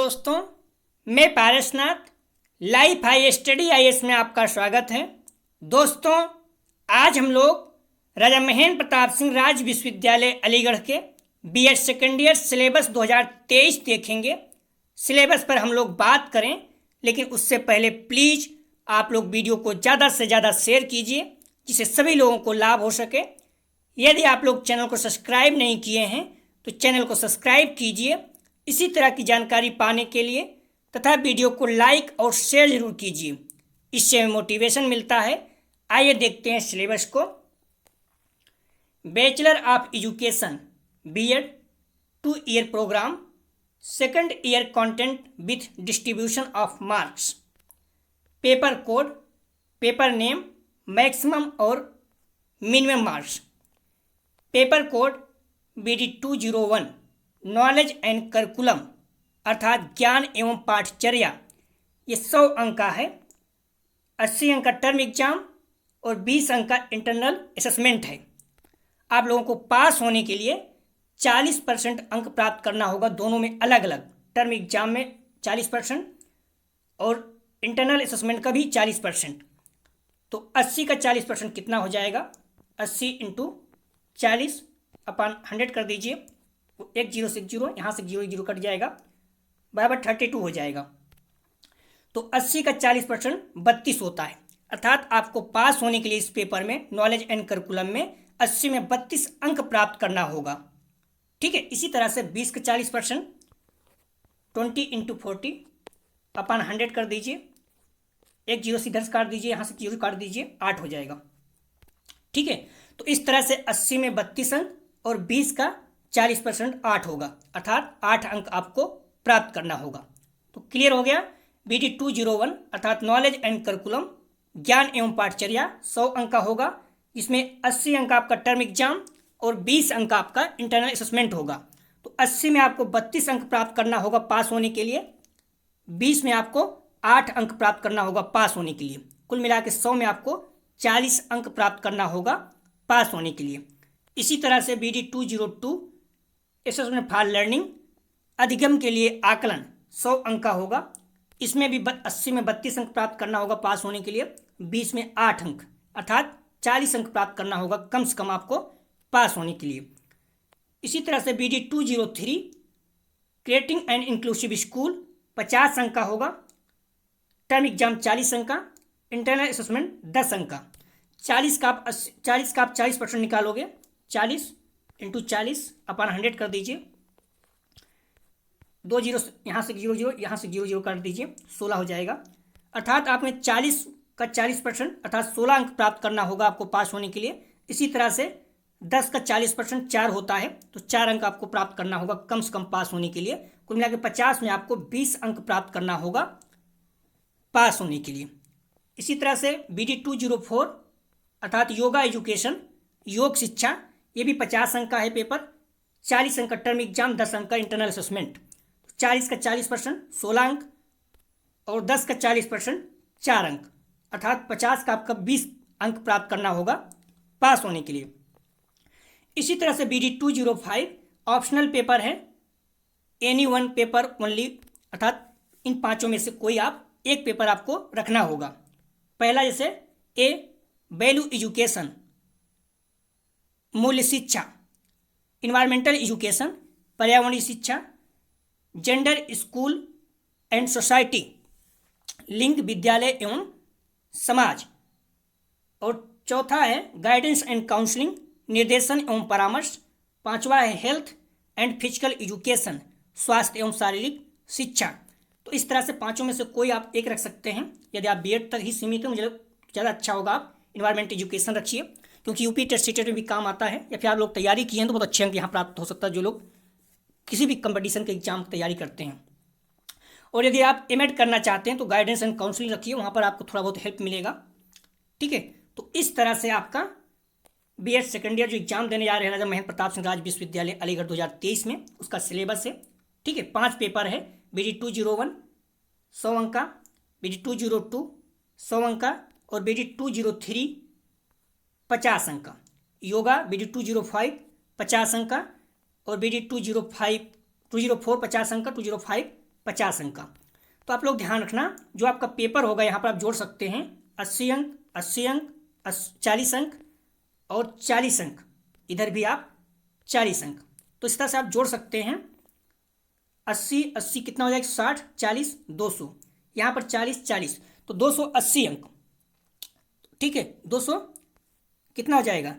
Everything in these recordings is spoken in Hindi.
दोस्तों, मैं Parasnath life high study IAS में आपका स्वागत है। दोस्तों, आज हम लोग राजा महेंद्र प्रताप सिंह राज्य विश्वविद्यालय अलीगढ़ के बीएड सेकेंड ईयर सिलेबस 2023 देखेंगे। सिलेबस पर हम लोग बात करें, लेकिन उससे पहले प्लीज़ आप लोग वीडियो को ज़्यादा से ज़्यादा शेयर कीजिए, जिससे सभी लोगों को लाभ हो सके। यदि आप लोग चैनल को सब्सक्राइब नहीं किए हैं तो चैनल को सब्सक्राइब कीजिए इसी तरह की जानकारी पाने के लिए, तथा वीडियो को लाइक और शेयर जरूर कीजिए, इससे हमें मोटिवेशन मिलता है। आइए देखते हैं सिलेबस को। Bachelor of education BEd 2 year programme, second year content with distribution of marks, paper code, paper name, maximum और minimum marks. Paper code BD 201 knowledge and curriculum अर्थात ज्ञान एवं पाठचर्या, ये 100 अंक का है। 80 अंक का टर्म एग्जाम और 20 अंक का इंटरनल असेसमेंट है। आप लोगों को पास होने के लिए 40% अंक प्राप्त करना होगा, दोनों में अलग अलग। टर्म एग्जाम में 40% और इंटरनल असेसमेंट का भी 40%। तो 80 का 40% कितना हो जाएगा? 80 इंटू 40 अपॉन 100 कर दीजिए। एक जीरो से जीरो, यहाँ से जीरो जीरो कट जाएगा, बराबर 32 हो जाएगा। तो 80 का 40% 32 होता है। अर्थात आपको पास होने के लिए इस पेपर में नॉलेज एंड करिकुलम में 80 में 32 अंक प्राप्त करना होगा। ठीक है। इसी तरह से 20 का 40% 20 इंटू 40 अपॉन 100 कर दीजिए। एक जीरो से इधर से काट दीजिए, यहाँ से जीरो काट दीजिए, 8 हो जाएगा। ठीक है। तो इस तरह से 80 में 32 अंक और 20 का 40% 8 होगा, अर्थात 8 अंक आपको प्राप्त करना होगा। तो क्लियर हो गया। BD 201 अर्थात नॉलेज एंड करिकुलम ज्ञान एवं पाठचर्या 100 अंक का होगा, जिसमें 80 अंक आपका टर्म एग्जाम और 20 अंक आपका इंटरनल असेसमेंट होगा। तो 80 में आपको 32 अंक प्राप्त करना होगा पास होने के लिए, 20 में आपको 8 अंक प्राप्त करना होगा पास होने के लिए। कुल मिला के 100 में आपको 40 अंक प्राप्त करना होगा पास होने के लिए। इसी तरह से BD 202 असेसमेंट फॉर लर्निंग अधिगम के लिए आकलन 100 अंक का होगा। इसमें भी 80 में 32 अंक प्राप्त करना होगा पास होने के लिए, 20 में 8 अंक अर्थात 40 अंक प्राप्त करना होगा कम से कम आपको पास होने के लिए। इसी तरह से BD 203 creating and inclusive school 50 अंक का होगा, टर्म एग्जाम 40 अंक का, इंटरनल असेसमेंट 10 अंक का। 40 का आप 40% निकालोगे, 40 इंटू 40 अपॉन 100 कर दीजिए। 2 जीरो, यहाँ से जीरो जीरो, यहाँ से जीरो जीरो काट दीजिए, 16 हो जाएगा। अर्थात आपने 40 का 40% अर्थात 16 अंक प्राप्त करना होगा आपको पास होने के लिए। इसी तरह से 10 का 40% 4 होता है, तो 4 अंक आपको प्राप्त करना होगा कम से कम पास होने के लिए। कुल मिला के 50 में आपको 20 अंक प्राप्त करना होगा पास होने के लिए। इसी तरह से BD 204 अर्थात योगा एजुकेशन योग शिक्षा, ये भी 50 अंक का है पेपर, 40 अंक का टर्म एग्जाम, 10 अंक का इंटरनल असेसमेंट। 40 का 40% 16 अंक और 10 का 40% 4 अंक, अर्थात 50 का आपका 20 अंक प्राप्त करना होगा पास होने के लिए। इसी तरह से BD 205 ऑप्शनल पेपर है, एनी वन पेपर ओनली, अर्थात इन पांचों में से कोई आप एक पेपर आपको रखना होगा। पहला जैसे ए वैल्यू एजुकेशन मूल्य शिक्षा, इन्वायरमेंटल एजुकेशन पर्यावरणीय शिक्षा, जेंडर स्कूल एंड सोसाइटी लिंग विद्यालय एवं समाज, और चौथा है गाइडेंस एंड काउंसलिंग निर्देशन एवं परामर्श, पांचवा है हेल्थ एंड फिजिकल एजुकेशन स्वास्थ्य एवं शारीरिक शिक्षा। तो इस तरह से पांचों में से कोई आप एक रख सकते हैं। यदि आप बीएड तक ही सीमित हैं, मुझे ज़्यादा अच्छा होगा आप इन्वायरमेंट एजुकेशन रखिए, क्योंकि यूपी टेस्ट सीटेट में भी काम आता है, या फिर आप लोग तैयारी किए हैं तो बहुत अच्छे अंक यहाँ प्राप्त हो सकता है, जो लोग किसी भी कंपटीशन के एग्जाम की तैयारी करते हैं। और यदि आप एमएड करना चाहते हैं तो गाइडेंस एंड काउंसलिंग रखिए, वहाँ पर आपको थोड़ा बहुत हेल्प मिलेगा। ठीक है। तो इस तरह से आपका बीएड सेकेंड ईयर जो एग्जाम देने जा रहे हैं राजा महेंद्र प्रताप सिंह राज्य विश्वविद्यालय अलीगढ़ 2023 में, उसका सिलेबस है। ठीक है। 5 पेपर है, BD 201 100 अंक का, BD 202 100 अंक का, और BD 203 50 अंक का। योगा BD 205 50 अंक का, और BD 204 50 अंक का, 205 50 अंक का। तो आप लोग ध्यान रखना, जो आपका पेपर होगा यहाँ पर आप जोड़ सकते हैं 80 अंक, 80 अंक, 40 अंक और 40 अंक, इधर भी आप 40 अंक। तो इस तरह से आप जोड़ सकते हैं। 80 80 कितना हो जाएगा, 60, 40, 200, यहाँ पर 40 40, तो 280 अंक। ठीक है, 200 कितना हो जाएगा,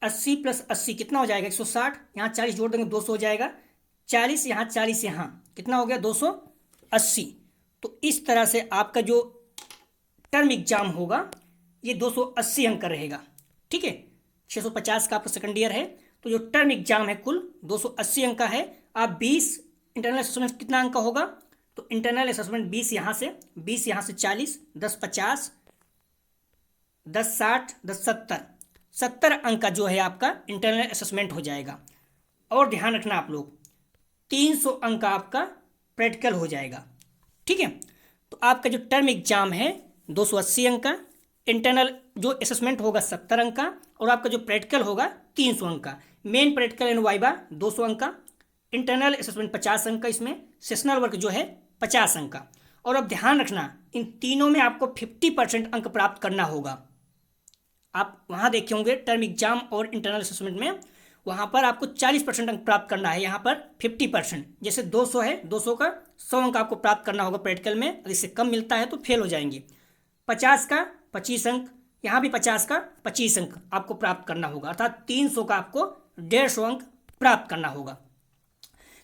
80 + 80 कितना हो जाएगा, 160, यहाँ 40 जोड़ देंगे 200 हो जाएगा, 40 यहाँ 40 यहाँ कितना हो गया, 280। तो इस तरह से आपका जो टर्म एग्जाम होगा ये 280 अंक का रहेगा। ठीक है, 650 का आपका सेकंड ईयर है, तो जो टर्म एग्जाम है कुल 280 अंक का है। आप 20 इंटरनल असेसमेंट कितना अंक का होगा, तो इंटरनल असेसमेंट 20 यहाँ से, 20 यहाँ से 40, 10 50, 10 60, 10 70, 70 अंक का जो है आपका इंटरनल असेसमेंट हो जाएगा। और ध्यान रखना आप लोग, 300 अंक का आपका प्रैक्टिकल हो जाएगा। ठीक है, तो आपका जो टर्म एग्जाम है 280 अंक का, इंटरनल जो असेसमेंट होगा 70 अंक का, और आपका जो प्रैक्टिकल होगा 300 अंक का। मेन प्रैक्टिकल एंड वाइवा 200 अंक का, इंटरनल असेसमेंट 50 अंक का, इसमें सेशनल वर्क जो है 50 अंक का। और अब ध्यान रखना, इन तीनों में आपको 50% अंक प्राप्त करना होगा। आप वहाँ देखे होंगे टर्म एग्जाम और इंटरनल असेसमेंट में, वहाँ पर आपको 40% अंक प्राप्त करना है, यहाँ पर 50%। जैसे 200 है, 200 का 100 अंक आपको प्राप्त करना होगा प्रैक्टिकल में, अगर इससे कम मिलता है तो फेल हो जाएंगे। 50 का 25 अंक, यहाँ भी 50 का 25 अंक आपको प्राप्त करना होगा, अर्थात 300 का आपको 150 अंक प्राप्त करना होगा।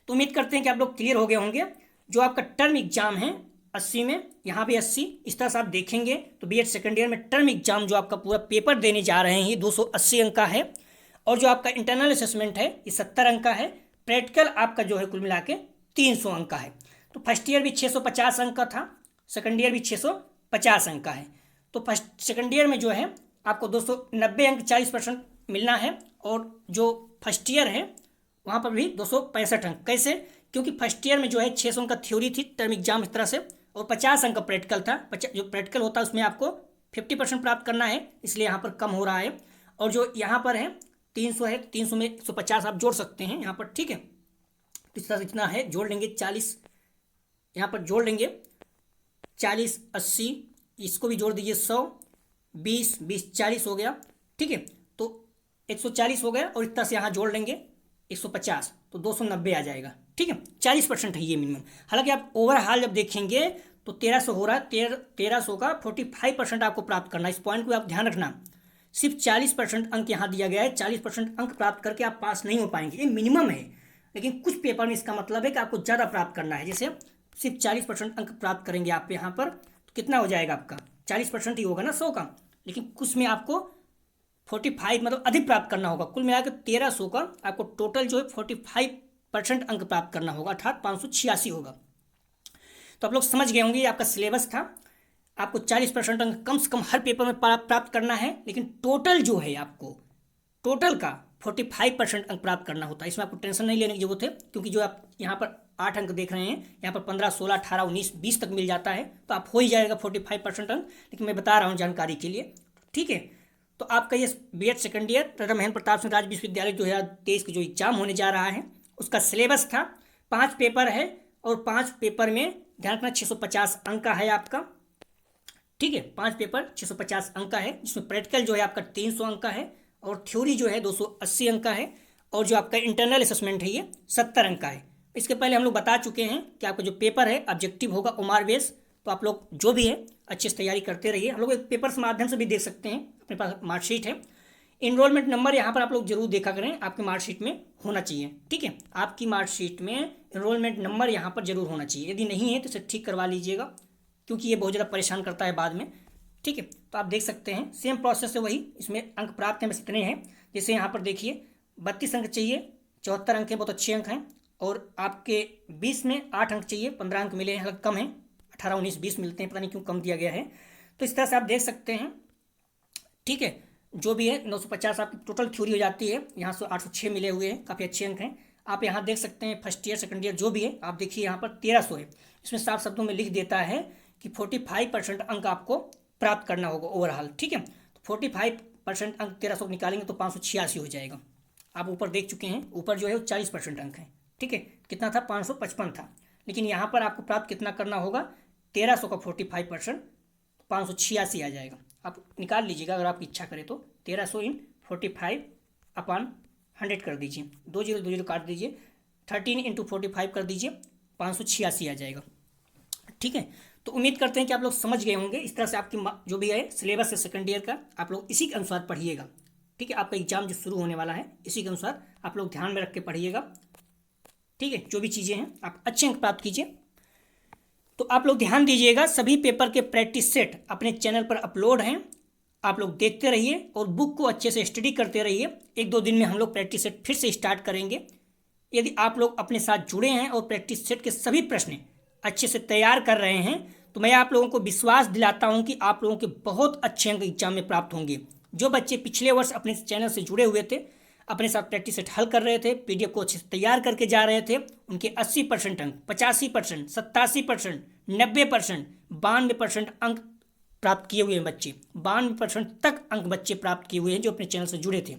तो उम्मीद करते हैं कि आप लोग क्लियर हो गए होंगे। जो आपका टर्म एग्जाम है 80 में, यहाँ भी 80, इस तरह से आप देखेंगे तो बीएड सेकेंड ईयर में टर्म एग्जाम जो आपका पूरा पेपर देने जा रहे हैं ये 280 अंक का है। और जो आपका इंटरनल असेसमेंट है ये 70 अंक का है। प्रैक्टिकल आपका जो है कुल मिला के 300 अंक का है। तो फर्स्ट ईयर भी 650 अंक का था, सेकेंड ईयर भी 650 अंक का है। तो फर्स्ट सेकेंड ईयर में जो है आपको 290 अंक 40% मिलना है, और जो फर्स्ट ईयर है वहाँ पर भी 265 अंक। कैसे, क्योंकि फर्स्ट ईयर में जो है 600 अंक का थ्योरी थी टर्म एग्जाम इस तरह से, और 50 अंक का प्रैक्टिकल था। जो प्रैक्टिकल होता है उसमें आपको 50% प्राप्त करना है, इसलिए यहाँ पर कम हो रहा है। और जो यहाँ पर है 300 है, 300 में 150 आप जोड़ सकते हैं यहाँ पर। ठीक है, तो इस तरह से कितना है, जोड़ लेंगे 40, यहाँ पर जोड़ लेंगे 40 80, इसको भी जोड़ दीजिए 100, 20 20 40 हो गया। ठीक है, तो 140 हो गया, और इस तरह से यहाँ जोड़ लेंगे 150, तो 290 आ जाएगा। ठीक है, 40% है ये मिनिमम। हालांकि आप ओवरऑल जब देखेंगे तो 1300 हो रहा है, 1300 का 45% आपको प्राप्त करना है। इस पॉइंट को आप ध्यान रखना, सिर्फ 40% अंक यहाँ दिया गया है, 40% अंक प्राप्त करके आप पास नहीं हो पाएंगे, ये मिनिमम है। लेकिन कुछ पेपर में इसका मतलब है कि आपको ज़्यादा प्राप्त करना है। जैसे सिर्फ 40% अंक प्राप्त करेंगे आप यहाँ पर, तो कितना हो जाएगा आपका, 40% ही होगा ना 100 का, लेकिन कुछ में आपको 45 मतलब अधिक प्राप्त करना होगा। कुल मिलाकर 1300 का आपको टोटल जो है 45% अंक प्राप्त करना होगा, अर्थात 586 होगा। तो आप लोग समझ गए होंगे, ये आपका सिलेबस था। आपको 40% अंक कम से कम हर पेपर में प्राप्त करना है, लेकिन टोटल जो है आपको टोटल का 45% अंक प्राप्त करना होता है। इसमें आपको टेंशन नहीं लेने की जरूरत है, क्योंकि जो आप यहाँ पर 8 अंक देख रहे हैं, यहाँ पर 15 16 18 19 20 तक मिल जाता है, तो आप हो ही जाएगा 45% अंक। लेकिन मैं बता रहा हूँ जानकारी के लिए। ठीक है, तो आपका ये बीएड सेकेंड ईयर राजा महेंद्र प्रताप सिंह राज्य विश्वविद्यालय 2023 का जो एग्जाम होने जा रहा है उसका सिलेबस था। 5 पेपर है, और 5 पेपर में ध्यान रखना 650 अंक का है आपका। ठीक है, 5 पेपर 650 अंक का है, जिसमें प्रैक्टिकल जो है आपका 300 अंक का है, और थ्योरी जो है 280 अंक का है, और जो आपका इंटरनल असेसमेंट है ये 70 अंक का है। इसके पहले हम लोग बता चुके हैं कि आपका जो पेपर है ऑब्जेक्टिव होगा ओमार बेस। तो आप लोग जो भी है अच्छे से तैयारी करते रहिए। हम लोग एक पेपर के माध्यम से भी देख सकते हैं, अपने पास मार्कशीट है। इनरोलमेंट नंबर यहाँ पर आप लोग जरूर देखा करें, आपकी मार्कशीट में होना चाहिए। ठीक है, आपकी मार्कशीट में इनरोलमेंट नंबर यहाँ पर जरूर होना चाहिए। यदि नहीं है तो इसे ठीक करवा लीजिएगा, क्योंकि ये बहुत ज़्यादा परेशान करता है बाद में। ठीक है, तो आप देख सकते हैं सेम प्रोसेस से वही, इसमें अंक प्राप्त हैं बस इतने हैं। जैसे यहाँ पर देखिए 32 अंक चाहिए, 74 अंक हैं, बहुत अच्छे अंक हैं। और आपके 20 में 8 अंक चाहिए, 15 अंक मिले हैं, कम है, 18 19 20 मिलते हैं, पता नहीं क्यों कम दिया गया है। तो इस तरह से आप देख सकते हैं। ठीक है, जो भी है 950 आपकी टोटल थ्योरी हो जाती है। यहाँ से 806 मिले हुए हैं, काफ़ी अच्छे अंक हैं। आप यहाँ देख सकते हैं फर्स्ट ईयर सेकंड ईयर जो भी है, आप देखिए यहाँ पर 1300 है। इसमें साफ शब्दों में लिख देता है कि 45% अंक आपको प्राप्त करना होगा ओवरऑल। ठीक है, तो 45% अंक 1300 निकालेंगे तो 586 हो जाएगा। आप ऊपर देख चुके हैं, ऊपर जो है वो 40% अंक है। ठीक है, कितना था, 555 था। लेकिन यहाँ पर आपको प्राप्त कितना करना होगा, 1300 का 45%, 586 आ जाएगा। आप निकाल लीजिएगा अगर आपकी इच्छा करे तो। 1300 इन 45/100 कर दीजिए, 2 0 2 0 काट दीजिए, 13 × 45 कर दीजिए, 586 आ जाएगा। ठीक है, तो उम्मीद करते हैं कि आप लोग समझ गए होंगे। इस तरह से आपकी जो भी है सिलेबस है सेकंड ईयर का, आप लोग इसी के अनुसार पढ़िएगा। ठीक है, आपका एग्जाम जो शुरू होने वाला है इसी के अनुसार आप लोग ध्यान में रख के पढ़िएगा। ठीक है, जो भी चीज़ें हैं आप अच्छे अंक प्राप्त कीजिए। तो आप लोग ध्यान दीजिएगा, सभी पेपर के प्रैक्टिस सेट अपने चैनल पर अपलोड हैं, आप लोग देखते रहिए और बुक को अच्छे से स्टडी करते रहिए। 1-2 दिन में हम लोग प्रैक्टिस सेट फिर से स्टार्ट करेंगे। यदि आप लोग अपने साथ जुड़े हैं और प्रैक्टिस सेट के सभी प्रश्न अच्छे से तैयार कर रहे हैं तो मैं आप लोगों को विश्वास दिलाता हूं कि आप लोगों के बहुत अच्छे अंक एग्जाम में प्राप्त होंगे। जो बच्चे पिछले वर्ष अपने चैनल से जुड़े हुए थे, अपने साथ प्रैक्टिस सेट हल कर रहे थे, पीडीएफ को अच्छे से तैयार करके जा रहे थे, उनके 80% अंक, 85%, 87%, 90%, 92% अंक प्राप्त किए हुए हैं बच्चे। 92% तक अंक बच्चे प्राप्त किए हुए हैं जो अपने चैनल से जुड़े थे।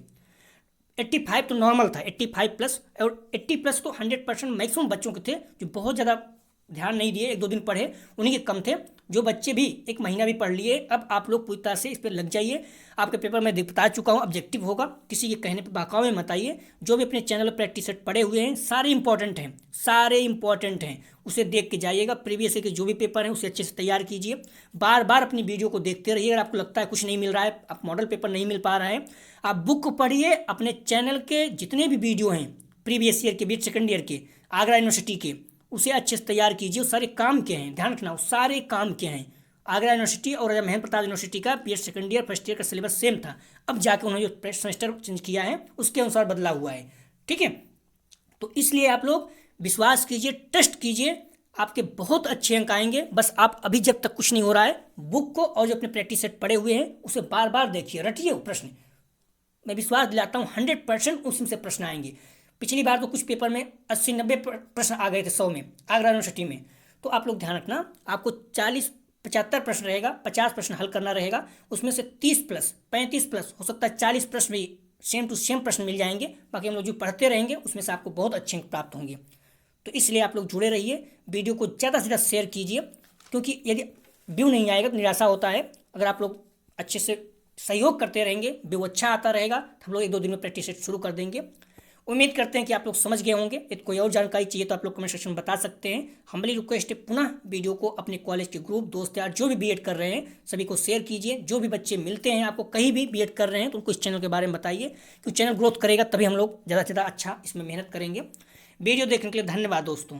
85 तो नॉर्मल था, 85+, और 80+ तो 100% मैक्सिमम बच्चों के थे जो बहुत ज़्यादा ध्यान नहीं दिए, 1-2 दिन पढ़े, उन्हीं के कम थे। जो बच्चे भी 1 महीना भी पढ़ लिए, अब आप लोग पूरी तरह से इस पर लग जाइए। आपके पेपर में बता चुका हूँ, ऑब्जेक्टिव होगा, किसी के कहने पर बहकावे मत आइए। जो भी अपने चैनल पर प्रैक्टिस सेट पढ़े हुए हैं सारे इंपॉर्टेंट हैं, सारे इंपॉर्टेंट हैं, उसे देख के जाइएगा। प्रीवियस ईयर के जो भी पेपर हैं उसे अच्छे से तैयार कीजिए। बार बार अपनी वीडियो को देखते रहिए। अगर आपको लगता है कुछ नहीं मिल रहा है, आप मॉडल पेपर नहीं मिल पा रहा है, आप बुक को पढ़िए। अपने चैनल के जितने भी वीडियो हैं प्रीवियस ईयर के, बीएड सेकंड ईयर के, आगरा यूनिवर्सिटी के, उसे अच्छे से तैयार कीजिए। वो सारे काम के हैं, ध्यान रखना, वो सारे काम के हैं। आगरा यूनिवर्सिटी और राजा महेंद्र प्रताप यूनिवर्सिटी का BEd second year first year का सिलेबस सेम था, अब जाके उन्होंने जो सेमेस्टर चेंज किया है उसके अनुसार बदला हुआ है। ठीक है, तो इसलिए आप लोग विश्वास कीजिए, टेस्ट कीजिए, आपके बहुत अच्छे अंक आएंगे। बस आप अभी जब तक कुछ नहीं हो रहा है, बुक को और जो अपने प्रैक्टिस सेट पढ़े हुए हैं उसे बार बार देखिए, रटिए वो प्रश्न। मैं विश्वास दिलाता हूँ 100% उसमें से प्रश्न आएंगे। पिछली बार तो कुछ पेपर में 80-90 प्रश्न आ गए थे 100 में, आगरा यूनिवर्सिटी में। तो आप लोग ध्यान रखना, आपको 40-75 प्रश्न रहेगा, 50 प्रश्न हल करना रहेगा, उसमें से 30+, 35+, हो सकता है 40 प्रश्न भी सेम टू सेम प्रश्न मिल जाएंगे। बाकी हम लोग जो पढ़ते रहेंगे उसमें से आपको बहुत अच्छे अंक प्राप्त होंगे। तो इसलिए आप लोग जुड़े रहिए, वीडियो को ज़्यादा से ज़्यादा शेयर कीजिए, क्योंकि यदि व्यू नहीं आएगा तो निराशा होता है। अगर आप लोग अच्छे से सहयोग करते रहेंगे, व्यू अच्छा आता रहेगा, तो हम लोग 1-2 दिन में प्रैक्टिस सेट शुरू कर देंगे। उम्मीद करते हैं कि आप लोग समझ गए होंगे। यदि कोई और जानकारी चाहिए तो आप लोग कमेंट सेक्शन में बता सकते हैं। हमारी रिक्वेस्ट है, पुनः वीडियो को अपने कॉलेज के ग्रुप, दोस्त यार जो भी बीएड कर रहे हैं सभी को शेयर कीजिए। जो भी बच्चे मिलते हैं आपको कहीं भी बीएड कर रहे हैं तो उनको इस चैनल के बारे में बताइए, क्योंकि चैनल ग्रोथ करेगा तभी हम लोग ज़्यादा से ज़्यादा अच्छा इसमें मेहनत करेंगे। वीडियो देखने के लिए धन्यवाद दोस्तों।